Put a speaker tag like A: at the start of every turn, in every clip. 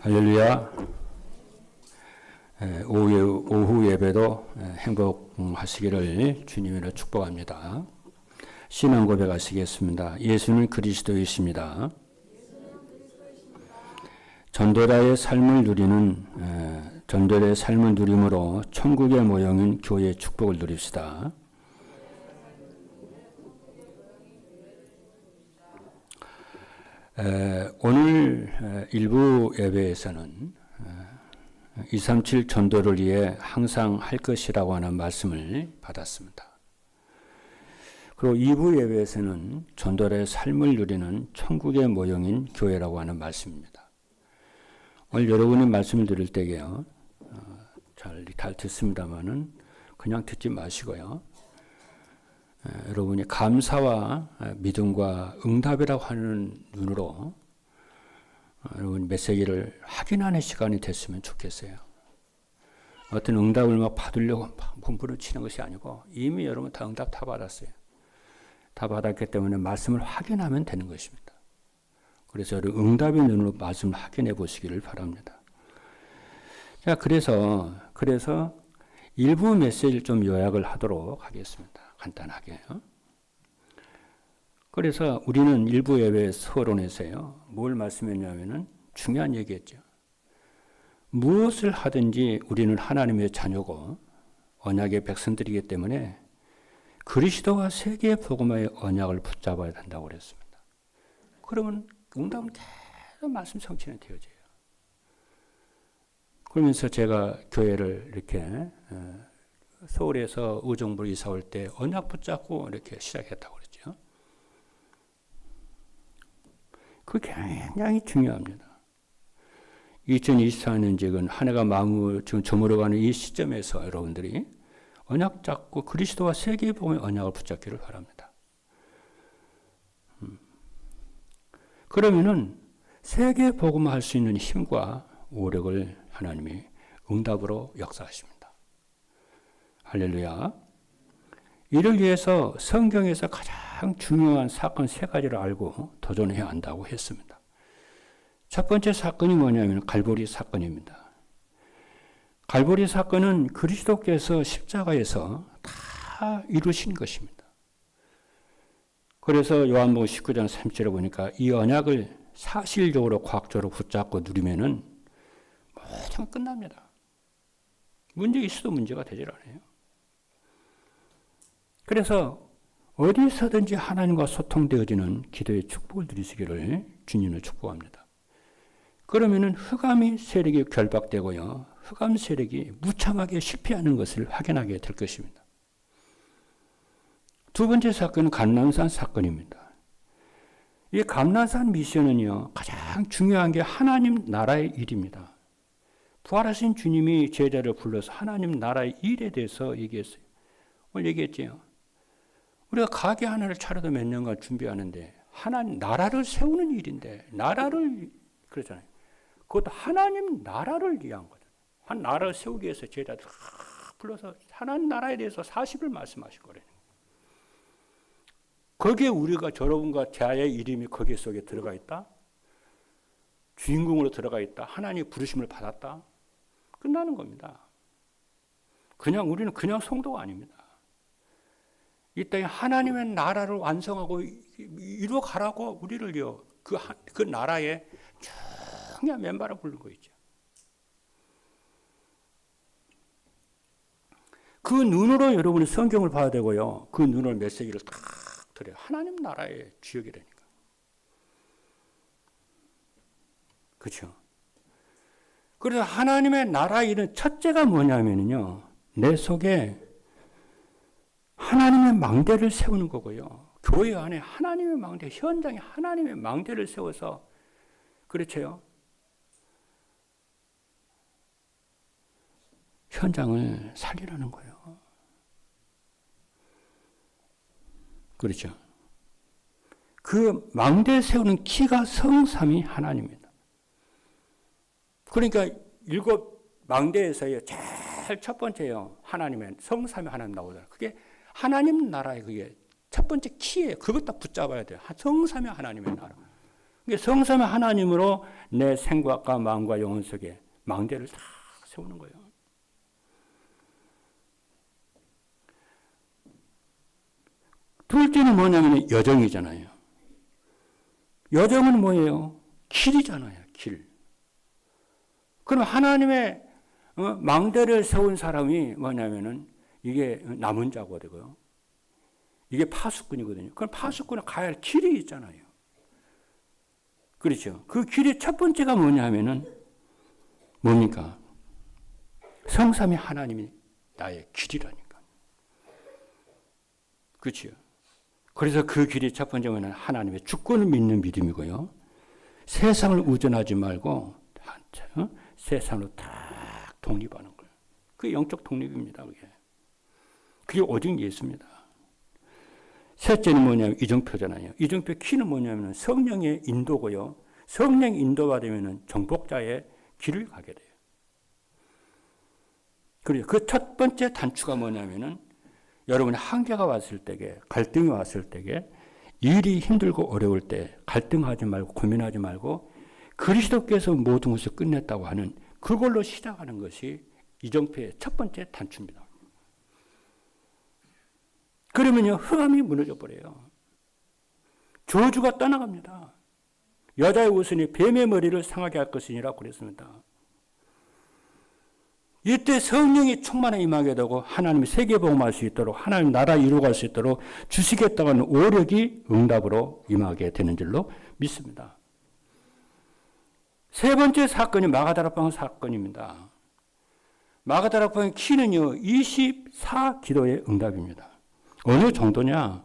A: 할렐루야. 오후 예배도 행복하시기를 주님으로 축복합니다. 신앙 고백하시겠습니다. 예수는 그리스도이십니다. 전도자의 삶을 누림으로 천국의 모형인 교회의 축복을 누립시다. 오늘 일부 예배에서는 237 전도를 위해 항상 할 것이라고 하는 말씀을 받았습니다. 그리고 2부 예배에서는 전도자의 삶을 누리는 천국의 모형인 교회라고 하는 말씀입니다. 오늘 여러분이 말씀을 들을 때에요, 잘 듣습니다만은 그냥 듣지 마시고요. 여러분이 감사와 믿음과 응답이라고 하는 눈으로 여러분 메시지를 확인하는 시간이 됐으면 좋겠어요. 어떤 응답을 막 받으려고 막 몸부림치는 것이 아니고 이미 여러분 다 응답 다 받았어요. 다 받았기 때문에 말씀을 확인하면 되는 것입니다. 그래서 응답의 눈으로 말씀을 확인해 보시기를 바랍니다. 자, 그래서 일부 메시지를 좀 요약을 하도록 하겠습니다. 간단하게. 그래서 우리는 일부 예배 서론에서요, 뭘 말씀했냐면은 중요한 얘기했죠. 무엇을 하든지 우리는 하나님의 자녀고 언약의 백성들이기 때문에 그리스도와 세계의 복음의 언약을 붙잡아야 된다고 그랬습니다. 그러면 응답은 계속 말씀 성취는 되어져요. 그러면서 제가 교회를 이렇게 서울에서 의정부로 이사 올 때 언약 붙잡고 이렇게 시작했다고 그랬죠. 그게 굉장히 중요합니다. 2024년 지금 한 해가 지금 저물어가는 이 시점에서 여러분들이 언약 잡고 그리스도와 세계의 복음의 언약을 붙잡기를 바랍니다. 그러면은 세계의 복음을 할 수 있는 힘과 오력을 하나님이 응답으로 역사하십니다. 할렐루야. 이를 위해서 성경에서 가장 중요한 사건 3가지를 알고 도전해야 한다고 했습니다. 첫 번째 사건이 뭐냐면 갈보리 사건입니다. 갈보리 사건은 그리스도께서 십자가에서 다 이루신 것입니다. 그래서 요한복음 19장 3절에 보니까 이 언약을 사실적으로 과학적으로 붙잡고 누리면은 모든 끝납니다. 문제 있어도 문제가 되질 않아요. 그래서 어디서든지 하나님과 소통되어지는 기도의 축복을 누리시기를 주님을 축복합니다. 그러면은 흑암의 세력이 결박되고요, 흑암 세력이 무참하게 실패하는 것을 확인하게 될 것입니다. 두 번째 사건은 감람산 사건입니다. 이 감람산 미션은요, 가장 중요한 게 하나님 나라의 일입니다. 부활하신 주님이 제자를 불러서 하나님 나라의 일에 대해서 얘기했어요. 오늘 얘기했죠. 우리가 가게 하나를 차려도 몇 년간 준비하는데 하나님 나라를 세우는 일인데, 나라를 그러잖아요. 그것도 하나님 나라를 위한 거죠. 한 나라를 세우기 위해서 제자들 불러서 하나님 나라에 대해서 40을 말씀하신 거래요. 거기에 우리가 여러분과 자의 이름이 거기 속에 들어가 있다. 주인공으로 들어가 있다. 하나님의 부르심을 받았다. 끝나는 겁니다. 우리는 그냥 성도가 아닙니다. 이 땅에 하나님의 나라를 완성하고 이루어가라고 우리를요, 그 나라에 중요한 멤버를 부른 거 있죠. 그 눈으로 여러분이 성경을 봐야 되고요, 그 눈으로 메시지를 딱 드려요. 하나님 나라의 주역이라니까. 그렇죠? 그래서 하나님의 나라 일은 첫째가 뭐냐면요, 내 속에 하나님의 망대를 세우는 거고요. 교회 안에 하나님의 망대, 현장에 하나님의 망대를 세워서, 그렇죠? 현장을 살리라는 거예요. 그렇죠? 그 망대 세우는 키가 성삼위 하나님입니다. 그러니까 7 망대에서의 제일 첫 번째요, 하나님의 성삼위 하나님 나오잖아요. 그게 하나님 나라의 그게 첫 번째 키예요. 그것 딱 붙잡아야 돼요. 성삼위 하나님의 나라. 성삼위 하나님으로 내 생각과 마음과 영혼 속에 망대를 다 세우는 거예요. 둘째는 뭐냐면 여정이잖아요. 여정은 뭐예요? 길이잖아요. 길. 그럼 하나님의 망대를 세운 사람이 뭐냐면은 이게 남은 자가 되고요. 이게 파수꾼이거든요. 그럼 파수꾼은 가야 할 길이 있잖아요. 그렇죠. 그 길이 첫 번째가 뭐냐 하면은 뭡니까? 성삼위 하나님이 나의 길이라니까. 그렇죠. 그래서 그 길이 첫 번째는 하나님의 주권을 믿는 믿음이고요. 세상을 의존하지 말고 세상으로 딱 독립하는 거예요. 그게 영적 독립입니다. 그게 오직 예수입니다. 셋째는 뭐냐면 이정표잖아요. 이정표 키는 뭐냐면 성령의 인도고요. 성령 인도받으면 정복자의 길을 가게 돼요. 그리고 그 첫 번째 단추가 뭐냐면은 여러분이 한계가 왔을 때에, 갈등이 왔을 때에, 일이 힘들고 어려울 때 갈등하지 말고 고민하지 말고 그리스도께서 모든 것을 끝냈다고 하는 그걸로 시작하는 것이 이정표의 첫 번째 단추입니다. 그러면요, 흑암이 무너져 버려요. 저주가 떠나갑니다. 여자의 우선이 뱀의 머리를 상하게 할 것이니라 그랬습니다. 이때 성령이 충만히 임하게 되고 하나님이 세계복음할 수 있도록 하나님 나라 이루어갈 수 있도록 주시겠다고 하는 오력이 응답으로 임하게 되는 줄로 믿습니다. 세 번째 사건이 마가다락방 사건입니다. 마가다락방의 키는요, 24 기도의 응답입니다. 어느 정도냐?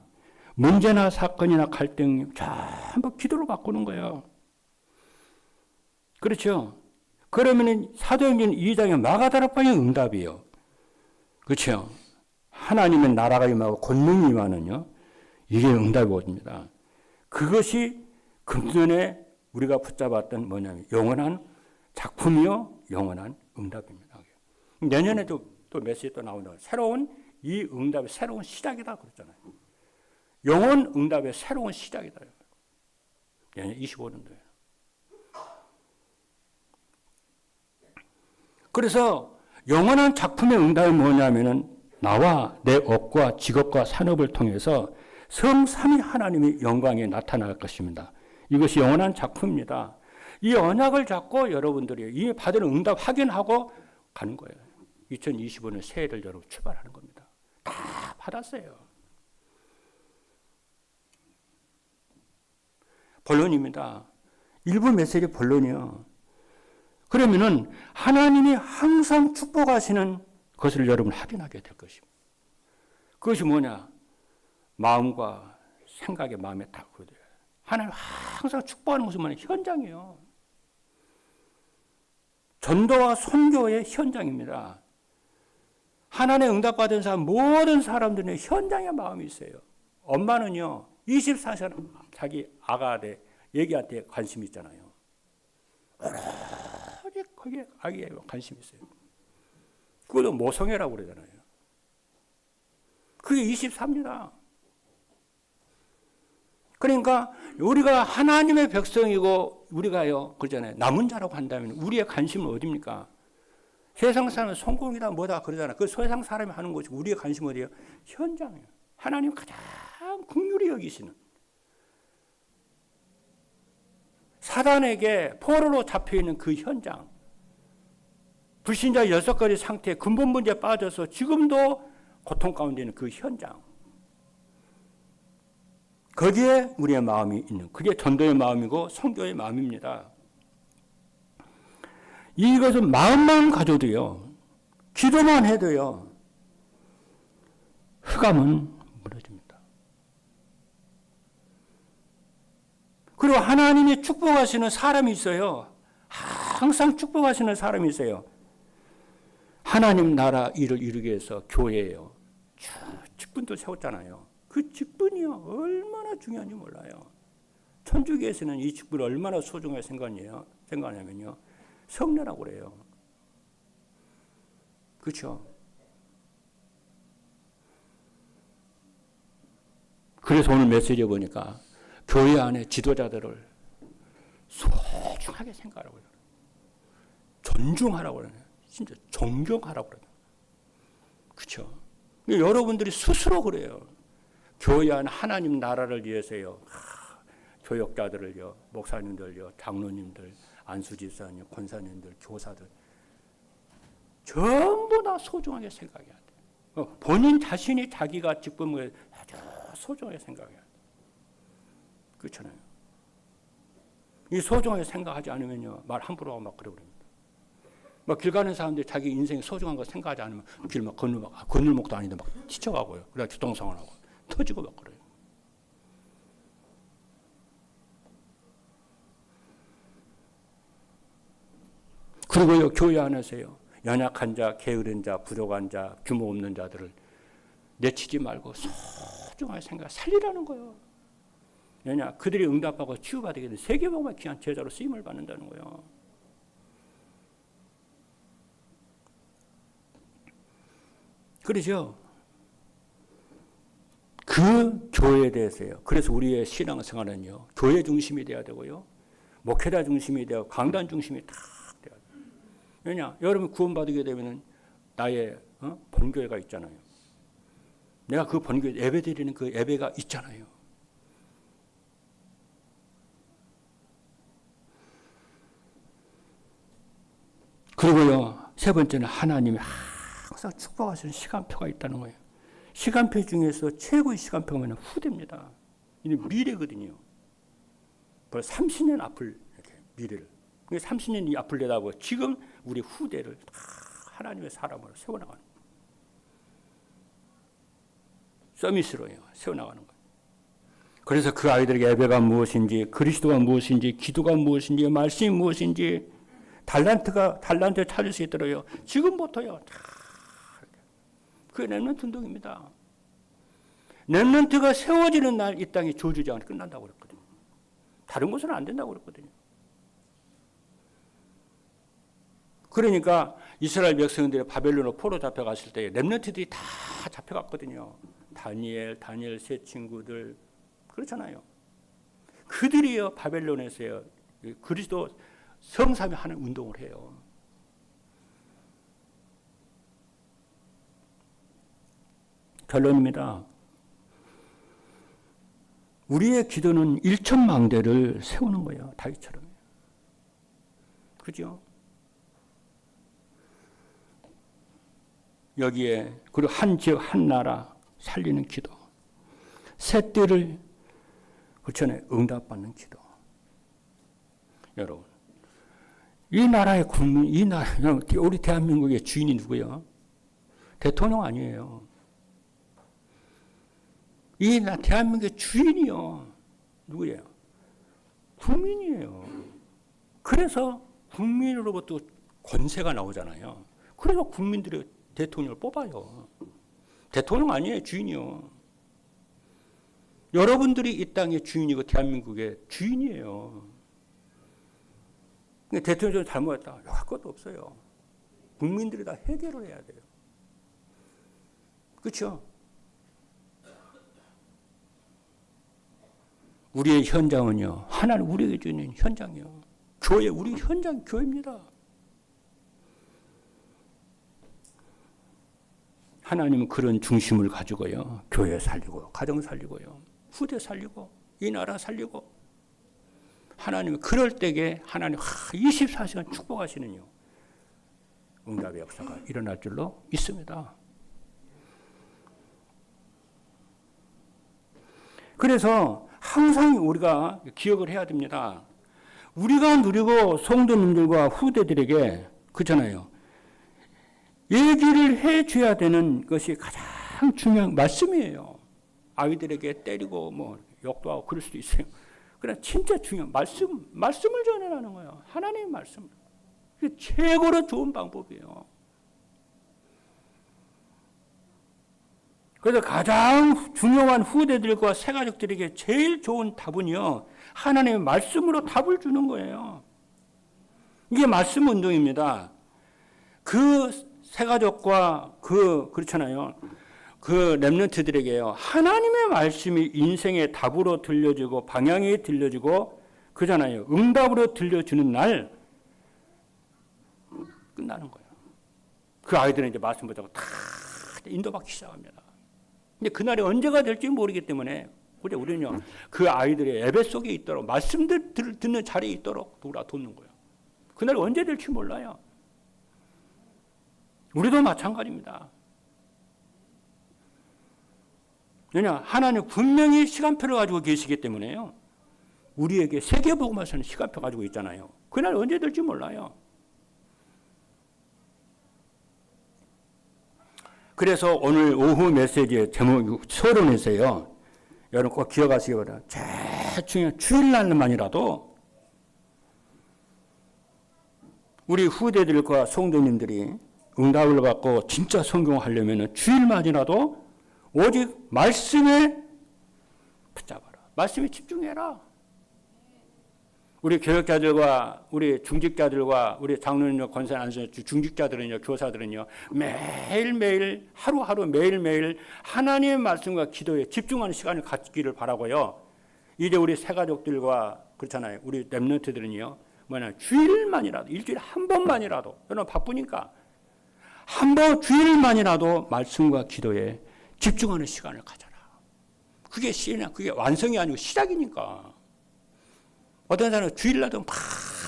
A: 문제나 사건이나 갈등 전부 기도로 바꾸는 거예요. 그렇죠? 그러면 사도행전 2장의 마가다락방의 응답이에요. 그렇죠? 하나님의 나라가 임하고 권능이 임하는요. 이게 응답이거든요. 그것이 금전에 우리가 붙잡았던 뭐냐면 영원한 작품이요. 영원한 응답입니다. 내년에도 또 메시지 또 나온다. 새로운 이 응답의 새로운 시작이다 그랬잖아요. 영원 응답의 새로운 시작이다. 내년 25년도에. 그래서 영원한 작품의 응답이 뭐냐면은 나와 내 업과 직업과 산업을 통해서 성삼위 하나님의 영광이 나타날 것입니다. 이것이 영원한 작품입니다. 이 언약을 잡고 여러분들이 이 받은 응답 확인하고 가는 거예요. 2025년 새해를 여러분 출발하는 겁니다. 다 받았어요. 본론입니다. 일부 메시지 본론이요. 그러면은 하나님이 항상 축복하시는 것을 여러분 확인하게 될 것입니다. 그것이 뭐냐? 마음과 생각의 마음에 닿거든요. 하나님 항상 축복하는 것은 뭐냐? 현장이에요. 전도와 선교의 현장입니다. 하나님의 응답받은 사람, 모든 사람들은 현장에 마음이 있어요. 엄마는요, 24시간 자기 아가한테, 얘기한테 관심이 있잖아요. 거기에 아기에 관심이 있어요. 그것도 모성애라고 그러잖아요. 그게 24입니다. 그러니까 우리가 하나님의 백성이고 우리가요, 그러잖아요. 남은 자라고 한다면 우리의 관심은 어디입니까? 세상 사람은 성공이다 뭐다 그러잖아요. 그 세상 사람이 하는 것이 우리의 관심은 어디예요? 현장이에요. 하나님 가장 긍휼히 여기시는 사단에게 포로로 잡혀있는 그 현장, 불신자 6가지 상태에 근본 문제에 빠져서 지금도 고통 가운데 있는 그 현장, 거기에 우리의 마음이 있는, 그게 전도의 마음이고 선교의 마음입니다. 이것은 마음만 가져도요, 기도만 해도요, 흑암은 무너집니다. 그리고 하나님이 축복하시는 사람이 있어요. 항상 축복하시는 사람이 있어요. 하나님 나라 일을 이루기 위해서 교회예요. 직분도 세웠잖아요. 그 직분이요, 얼마나 중요한지 몰라요. 천주교에서는 이 직분을 얼마나 소중하게 생각하냐면요, 성례라고 그래요. 그렇죠? 그래서 오늘 메시지에 보니까 교회 안에 지도자들을 소중하게 생각하라고 그래요. 존중하라고 그래요. 진짜 존경하라고 그래요. 그렇죠? 여러분들이 스스로 그래요. 교회 안 하나님 나라를 위해서요. 교역자들을요, 목사님들요, 장로님들, 안수집사님, 권사님들, 교사들 전부 다 소중하게 생각해야 돼요. 본인 자신이 자기가 지금 아주 소중하게 생각해야 돼요. 그렇잖아요. 이 소중하게 생각하지 않으면요, 말 함부로 하고 막 그래 버립니다. 막 길 가는 사람들이 자기 인생 소중한 거 생각하지 않으면 길 막 건널목도 아닌데 막 지쳐가고요. 그래야 교통사고 나고 터지고 막 그래요. 그리고요, 교회 안에서요, 연약한 자, 게으른 자, 부족한 자, 규모 없는 자들을 내치지 말고 소중하게 생각, 살리라는 거예요. 왜냐, 그들이 응답하고 치유받게 되는 세계복음의 귀한 제자로 쓰임을 받는다는 거예요. 그러죠. 그 교회에 대해서요. 그래서 우리의 신앙생활은요, 교회 중심이 돼야 되고요, 목회자 중심이 되고 강단 중심이 다 돼야 돼요. 왜냐, 여러분 구원받게 되면은 나의 본교회가 있잖아요. 내가 그 본교회 예배 드리는 그 예배가 있잖아요. 그리고요, 세 번째는 하나님이 항상 축복하시는 시간표가 있다는 거예요. 시간표 중에서 최고의 시간표가 뭐냐, 후대입니다. 이는 미래거든요. 벌써 30년 앞을, 이렇게 미래를. 30년 앞을 내다보고 지금 우리 후대를 다 하나님의 사람으로 세워나가는 거예요. 서밋으로요, 세워나가는 거예요. 그래서 그 아이들에게 예배가 무엇인지, 그리스도가 무엇인지, 기도가 무엇인지, 말씀이 무엇인지, 달란트를 찾을 수 있도록요, 지금부터요, 다. 그게 렘넌트 운동입니다. 렘넌트가 세워지는 날 이 땅이 저주장은 끝난다고 그랬거든요. 다른 곳은 안 된다고 그랬거든요. 그러니까 이스라엘 백성들이 바벨론으로 포로 잡혀갔을 때 렘넌트들이 다 잡혀갔거든요. 다니엘 세 친구들 그렇잖아요. 그들이요, 바벨론에서요, 그리스도 성삼위 하는 운동을 해요. 결론입니다. 우리의 기도는 1천망대를 세우는 거예요. 다윗처럼. 그죠? 여기에 그리고 한 지역 한 나라 살리는 기도, 새떼를 그렇잖아요, 응답받는 기도. 여러분, 이 나라의 국민, 이 나라, 우리 대한민국의 주인이 누구예요? 대통령 아니에요. 이 대한민국의 주인이요, 누구예요? 국민이에요. 그래서 국민으로부터 권세가 나오잖아요. 그래서 국민들이 대통령을 뽑아요. 대통령 아니에요, 주인이요. 여러분들이 이 땅의 주인이고 대한민국의 주인이에요. 대통령이 잘못했다, 할 것도 없어요. 국민들이 다 해결을 해야 돼요. 그렇죠? 우리의 현장은요, 하나님 우리에게 주는 현장이요. 교회, 우리 현장 교회입니다. 하나님은 그런 중심을 가지고요, 교회 살리고, 가정 살리고요, 후대 살리고, 이 나라 살리고, 하나님은 그럴 때에 하나님 24시간 축복하시는요, 응답의 역사가 일어날 줄로 믿습니다. 그래서 항상 우리가 기억을 해야 됩니다. 우리가 누리고 성도님들과 후대들에게, 그렇잖아요, 얘기를 해줘야 되는 것이 가장 중요한 말씀이에요. 아이들에게 때리고 뭐 욕도 하고 그럴 수도 있어요. 그러나 진짜 중요한 말씀을 전해라는 거예요. 하나님의 말씀. 그게 최고로 좋은 방법이에요. 그래서 가장 중요한 후대들과 새가족들에게 제일 좋은 답은요, 하나님의 말씀으로 답을 주는 거예요. 이게 말씀 운동입니다. 그 새가족과 그렇잖아요, 그 렘넌트들에게요, 하나님의 말씀이 인생의 답으로 들려주고 방향이 들려주고 그잖아요. 응답으로 들려주는 날 끝나는 거예요. 그 아이들은 이제 말씀 보자고 다 인도받기 시작합니다. 근데 그날이 언제가 될지 모르기 때문에 우리는요, 그 아이들의 예배 속에 있도록, 말씀들 듣는 자리에 있도록 돕는 거예요. 그날이 언제 될지 몰라요. 우리도 마찬가지입니다. 왜냐, 하나님 분명히 시간표를 가지고 계시기 때문에요. 우리에게 세계복음화서는 시간표 가지고 있잖아요. 그날 언제 될지 몰라요. 그래서 오늘 오후 메시지의 제목 서론에서요, 여러분 꼭 기억하시기 바랍니다. 제일 중요한 주일날만이라도 우리 후대들과 성도님들이 응답을 받고 진짜 성공하려면 주일만이라도 오직 말씀에 붙잡아라. 말씀에 집중해라. 우리 교역자들과 우리 중직자들과 우리 장로님과 권사 안수 중직자들은요, 교사들은요, 매일매일 하루하루 매일매일 하나님의 말씀과 기도에 집중하는 시간을 갖기를 바라고요. 이제 우리 새가족들과 그렇잖아요. 우리 렘넌트들은요, 주일만이라도, 일주일에 한 번만이라도, 여러분 바쁘니까 한 번 주일만이라도 말씀과 기도에 집중하는 시간을 가져라. 그게 완성이 아니고 시작이니까. 어떤 사람은 주일날도 막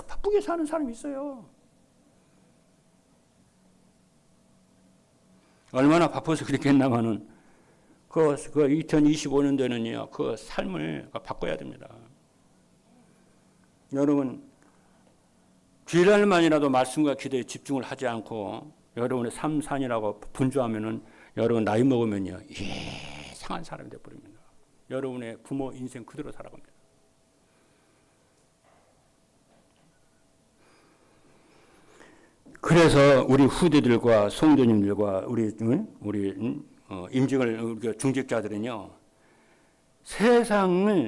A: 바쁘게 사는 사람이 있어요. 얼마나 바빠서 그렇게 했나마는 그 2025년도에는요, 그 삶을 바꿔야 됩니다. 여러분, 주일날만이라도 말씀과 기도에 집중을 하지 않고 여러분의 삶 산이라고 분주하면은 여러분 나이 먹으면요, 이상한 사람이 되어버립니다. 여러분의 부모 인생 그대로 살아갑니다. 그래서 우리 후대들과 성도님들과 우리 임직을 중직자들은요, 세상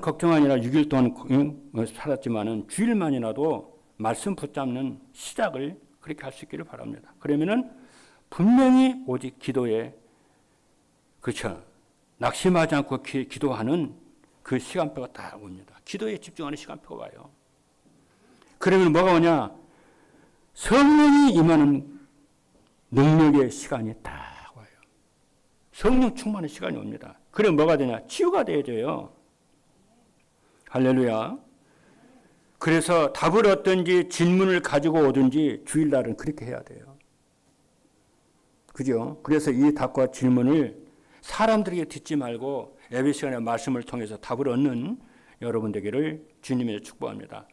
A: 걱정하느라 6일 동안 살았지만은 주일만이라도 말씀 붙잡는 시작을 그렇게 할 수 있기를 바랍니다. 그러면은 분명히 오직 기도에, 그렇죠, 낙심하지 않고 기도하는 그 시간표가 딱 옵니다. 기도에 집중하는 시간표가 와요. 그러면 뭐가 오냐? 성령이 임하는 능력의 시간이 딱 와요. 성령 충만의 시간이 옵니다. 그럼 뭐가 되냐? 치유가 되어져요. 할렐루야. 그래서 답을 얻든지 질문을 가지고 오든지 주일날은 그렇게 해야 돼요. 그죠? 그래서 이 답과 질문을 사람들에게 듣지 말고 예배 시간에 말씀을 통해서 답을 얻는 여러분 되기를 주님의 축복합니다.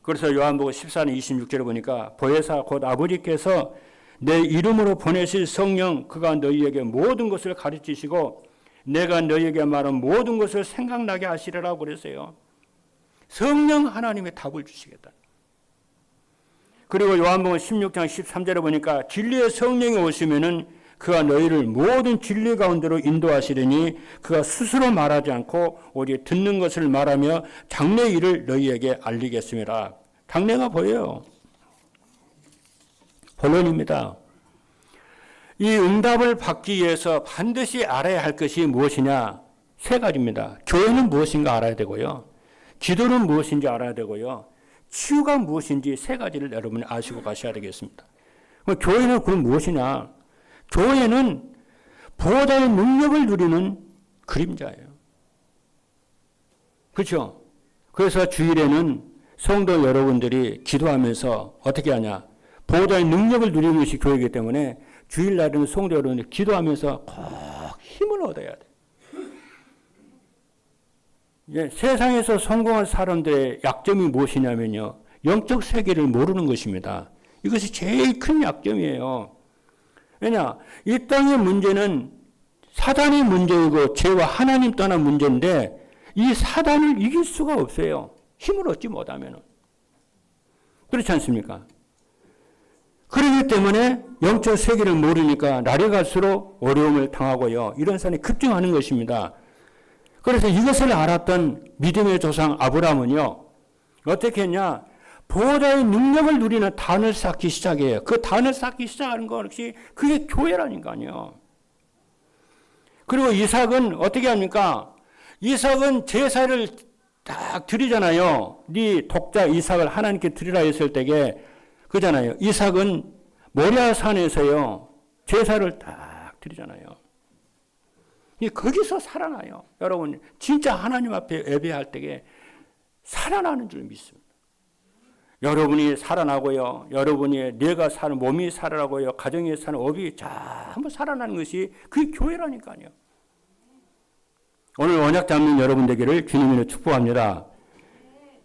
A: 그래서 요한복음 14장 26절에 보니까 보혜사 곧 아버지께서 내 이름으로 보내실 성령 그가 너희에게 모든 것을 가르치시고 내가 너희에게 말한 모든 것을 생각나게 하시리라고 그랬어요. 성령 하나님의 답을 주시겠다. 그리고 요한복음 16장 13절에 보니까 진리의 성령이 오시면은 그가 너희를 모든 진리 가운데로 인도하시려니 그가 스스로 말하지 않고 오직 듣는 것을 말하며 장래 일을 너희에게 알리겠습니다. 장래가 보여요. 본론입니다. 이 응답을 받기 위해서 반드시 알아야 할 것이 무엇이냐? 세 가지입니다. 교회는 무엇인가 알아야 되고요. 기도는 무엇인지 알아야 되고요. 치유가 무엇인지 세 가지를 여러분이 아시고 가셔야 되겠습니다. 교회는 그럼 무엇이냐? 교회는 보호자의 능력을 누리는 그림자예요. 그렇죠? 그래서 주일에는 성도 여러분들이 기도하면서 어떻게 하냐? 보호자의 능력을 누리는 것이 교회이기 때문에 주일날에는 성도 여러분들이 기도하면서 꼭 힘을 얻어야 돼요. 예, 세상에서 성공한 사람들의 약점이 무엇이냐면요, 영적 세계를 모르는 것입니다. 이것이 제일 큰 약점이에요. 왜냐, 이 땅의 문제는 사단의 문제이고 죄와 하나님 떠난 문제인데 이 사단을 이길 수가 없어요. 힘을 얻지 못하면. 그렇지 않습니까? 그렇기 때문에 영적 세계를 모르니까 날이 갈수록 어려움을 당하고요, 이런 사람이 급증하는 것입니다. 그래서 이것을 알았던 믿음의 조상 아브라함은요, 어떻게 했냐? 보호자의 능력을 누리는 단을 쌓기 시작해요. 그 단을 쌓기 시작하는 것 역시 그게 교회라니까요. 그리고 이삭은 어떻게 합니까? 이삭은 제사를 딱 드리잖아요. 네 독자 이삭을 하나님께 드리라 했을 때에 그잖아요. 이삭은 모리아 산에서요. 제사를 딱 드리잖아요. 거기서 살아나요. 여러분 진짜 하나님 앞에 예배할 때에 살아나는 줄 믿습니다. 여러분이 살아나고요. 여러분이 내가 사는 몸이 살아나고요. 가정에 사는 업이 전부 살아나는 것이 그게 교회라니까요. 오늘 언약 잡는 여러분 되기를 주님으로 축복합니다.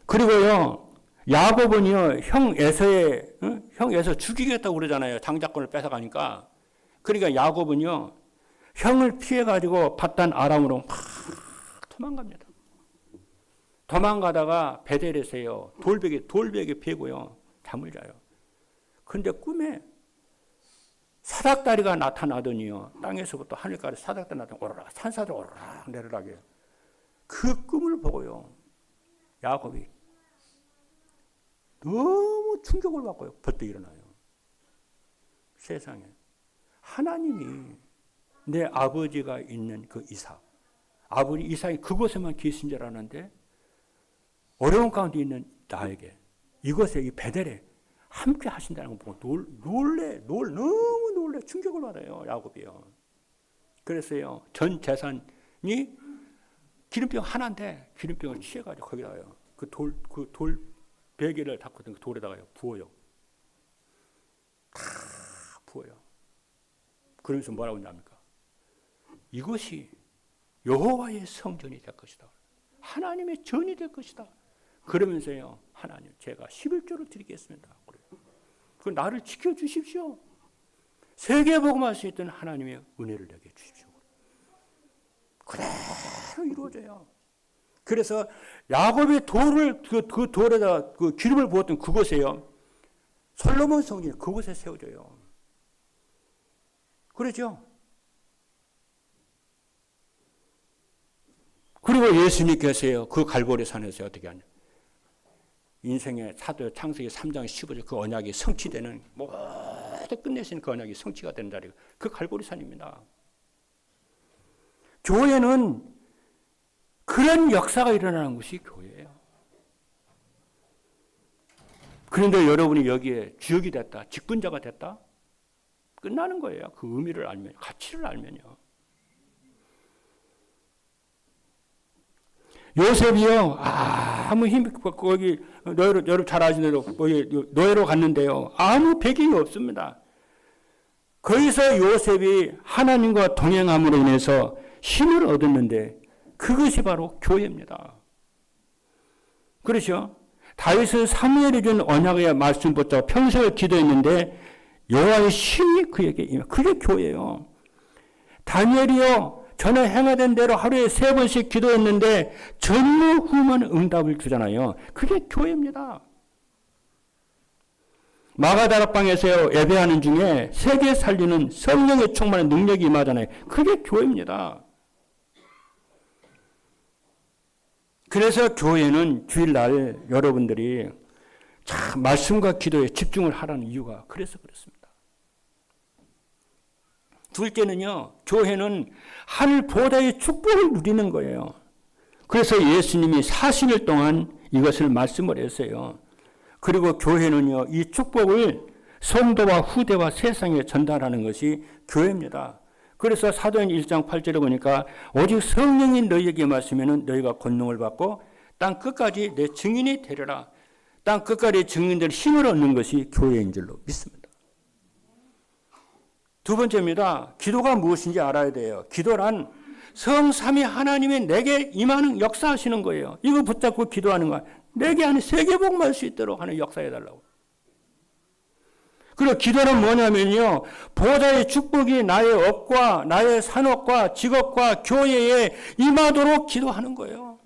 A: 그리고요. 야곱은요. 형 에서 죽이겠다고 그러잖아요. 장자권을 뺏어가니까. 그러니까 야곱은요. 형을 피해가지고 바단 아람으로 막 도망갑니다. 도망가다가 베델에서요. 돌벽에 베고요. 잠을 자요. 그런데 꿈에 사닥다리가 나타나더니요. 땅에서부터 하늘까지 사닥다리 나타나더니 오르락 산사들 오르락 내려라게. 그 꿈을 보고요. 야곱이 너무 충격을 받고요. 벌떡 일어나요. 세상에. 하나님이 내 아버지가 있는 그 이삭. 아버지 이삭이 그곳에만 계신 줄 알았는데 어려운 가운데 있는 나에게 이곳에 이 베델에 함께 하신다는 걸 보고 너무 놀래 충격을 받아요. 야곱이요. 그래서요. 전 재산이 기름병 하나인데 기름병을 취해가지고 거기다가요. 그 돌 베개를 닦거든 그 돌에다가요. 부어요. 다 부어요. 그러면서 뭐라고 하냐니까. 이것이 여호와의 성전이 될 것이다. 하나님의 전이 될 것이다. 그러면서요. 하나님 제가 11조를 드리겠습니다. 그래요. 그 나를 지켜주십시오. 세계복음할 수 있던 하나님의 은혜를 내게 주십시오. 그대로 이루어져요. 그래서 야곱의 돌을 그 돌에다 그 기름을 부었던 그곳에요. 솔로몬 성전이 그곳에 세워져요. 그렇죠? 그리고 예수님께서요. 그 갈보리 산에서 어떻게 하냐. 인생의 사도 창세기 3장 15절 그 언약이 성취되는 모두 끝내신 그 언약이 성취가 되는 자리가 그 갈보리 산입니다. 교회는 그런 역사가 일어나는 것이 교회예요. 그런데 여러분이 여기에 주역이 됐다, 직분자가 됐다, 끝나는 거예요. 그 의미를 알면, 가치를 알면요. 요셉이요, 아무 힘, 거기, 여러분 잘 아시는 대로, 노예로 갔는데요. 아무 배경이 없습니다. 거기서 요셉이 하나님과 동행함으로 인해서 힘을 얻었는데, 그것이 바로 교회입니다. 그렇죠? 다윗은 사무엘이 준 언약의 말씀 붙잡고 평생을 기도했는데, 여호와의 신이 그에게 임해. 그게 교회예요. 다니엘이요. 전에 행하던 대로 하루에 3번씩 기도했는데 전무후무한 응답을 주잖아요. 그게 교회입니다. 마가다락방에서 예배하는 중에 세계 살리는 성령의 충만한 능력이 임하잖아요. 그게 교회입니다. 그래서 교회는 주일날 여러분들이 참 말씀과 기도에 집중을 하라는 이유가 그래서 그렇습니다. 둘째는요, 교회는 하늘 보좌의 축복을 누리는 거예요. 그래서 예수님이 40일 동안 이것을 말씀을 했어요. 그리고 교회는요, 이 축복을 성도와 후대와 세상에 전달하는 것이 교회입니다. 그래서 사도행 1장 8절에 보니까 오직 성령이 너희에게 말씀에는 너희가 권능을 받고 땅 끝까지 내 증인이 되리라. 땅 끝까지 증인들 힘을 얻는 것이 교회인 줄로 믿습니다. 두 번째입니다. 기도가 무엇인지 알아야 돼요. 기도란 성삼위 하나님이 내게 임하는 역사하시는 거예요. 이거 붙잡고 기도하는 거야. 내게 하는 세계복음할 수 있도록 하는 역사해달라고. 그리고 기도는 뭐냐면요. 보좌의 축복이 나의 업과 나의 산업과 직업과 교회에 임하도록 기도하는 거예요.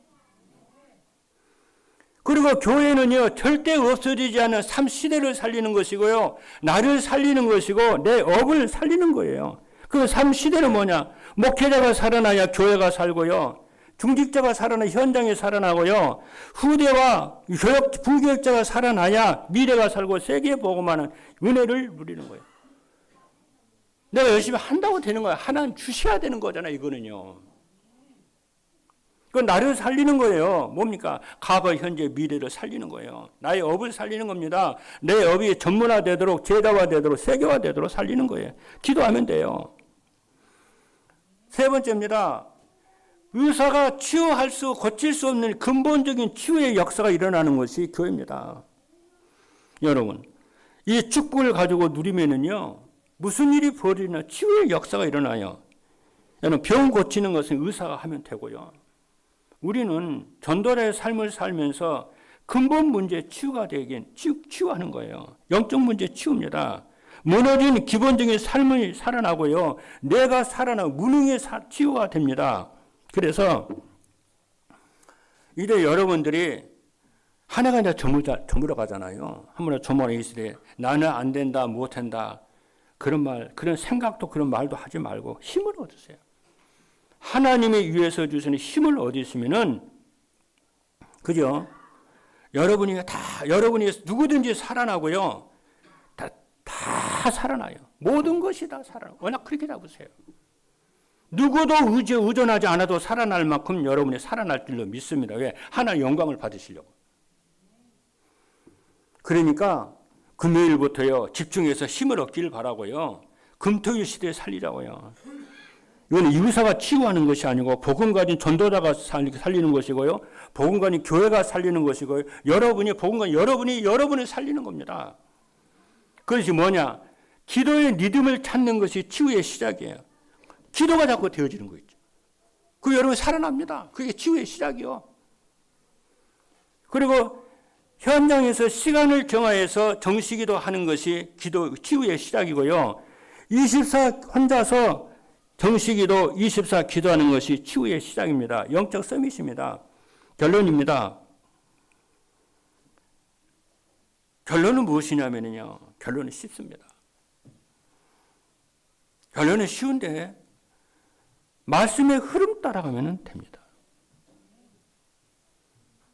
A: 그리고 교회는요, 절대 없어지지 않는 삶 시대를 살리는 것이고요, 나를 살리는 것이고, 내 업을 살리는 거예요. 그 삶 시대는 뭐냐? 목회자가 살아나야 교회가 살고요, 중직자가 살아나 현장에 살아나고요, 후대와 부교육자가 살아나야 미래가 살고 세계에 복음하는 은혜를 누리는 거예요. 내가 열심히 한다고 되는 거야. 하나님 주셔야 되는 거잖아, 이거는요. 그 나를 살리는 거예요. 뭡니까? 과거, 현재, 미래를 살리는 거예요. 나의 업을 살리는 겁니다. 내 업이 전문화되도록, 제자화되도록, 세계화되도록 살리는 거예요. 기도하면 돼요. 세 번째입니다. 의사가 치유할 수, 고칠 수 없는 근본적인 치유의 역사가 일어나는 것이 교회입니다. 여러분, 이 축복을 가지고 누리면은요, 무슨 일이 벌어지나 치유의 역사가 일어나요. 여러분, 병 고치는 것은 의사가 하면 되고요. 우리는 전도자의 삶을 살면서 근본 문제 치유가 되긴 치유하는 거예요. 영적 문제 치유입니다. 무너진 기본적인 삶을 살아나고요. 내가 살아나고 무능의 치유가 됩니다. 그래서 이제 여러분들이 하나가 이제 저물어 가잖아요. 한 번에 저물어 있을 때 나는 안 된다, 못한다. 그런 말, 그런 생각도 그런 말도 하지 말고 힘을 얻으세요. 하나님이 위해서 주시는 힘을 얻으시면은, 그죠? 여러분이 누구든지 살아나고요. 다 살아나요. 모든 것이 다 살아나요. 워낙 그렇게 잡으세요. 누구도 의존하지 않아도 살아날 만큼 여러분이 살아날 줄로 믿습니다. 왜? 하나의 영광을 받으시려고. 그러니까 금요일부터요, 집중해서 힘을 얻기를 바라고요. 금토일 시대에 살리자고요. 이건 의사가 치유하는 것이 아니고 복음 가진 전도자가 살리는 것이고요. 복음 가진 교회가 살리는 것이고요. 여러분이 복음 가진 여러분을 살리는 겁니다. 그것이 뭐냐? 기도의 리듬을 찾는 것이 치유의 시작이에요. 기도가 자꾸 되어지는 거 있죠. 그 여러분이 살아납니다. 그게 치유의 시작이요. 그리고 현장에서 시간을 정하여서 정시기도 하는 것이 치유의 시작이고요. 24 혼자서 정시기도 24 기도하는 것이 치유의 시작입니다. 영적 서밋입니다. 결론입니다. 결론은 무엇이냐면요. 결론은 쉽습니다. 결론은 쉬운데 말씀의 흐름 따라가면 됩니다.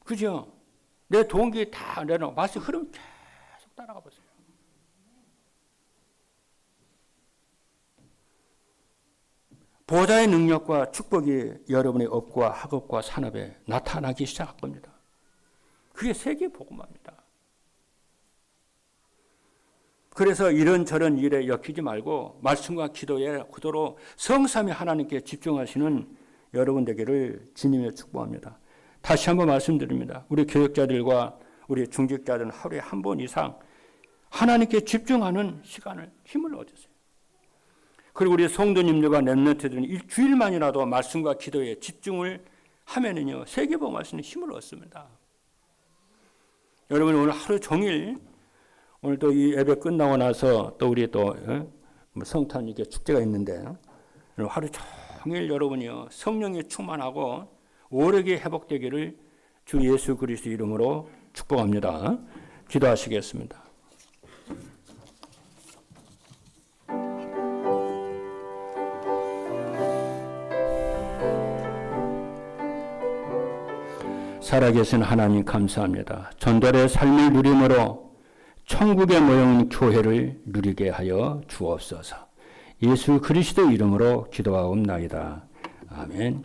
A: 그죠? 내 동기 다 내놓고 말씀 흐름 계속 따라가 보세요. 보좌의 능력과 축복이 여러분의 업과 학업과 산업에 나타나기 시작할 겁니다. 그게 세계 복음화입니다. 그래서 이런저런 일에 엮이지 말고 말씀과 기도에 그대로 성삼위 하나님께 집중하시는 여러분 되기를 주님의 축복합니다. 다시 한번 말씀드립니다. 우리 교역자들과 우리 중직자들은 하루에 한 번 이상 하나님께 집중하는 시간을, 힘을 얻으세요. 그리고 우리 성도님들과 렘넌트들은 일주일만이라도 말씀과 기도에 집중을 하면은요, 세계복음할 수 있는 힘을 얻습니다. 여러분, 오늘 하루 종일, 오늘 또 이 예배 끝나고 나서 또 우리 또 성탄 이게 축제가 있는데, 하루 종일 여러분이요, 성령에 충만하고 오래게 회복되기를 주 예수 그리스도 이름으로 축복합니다. 기도하시겠습니다. 살아계신 하나님 감사합니다. 전달의 삶을 누림으로 천국의 모형 교회를 누리게 하여 주옵소서. 예수 그리스도 이름으로 기도하옵나이다. 아멘.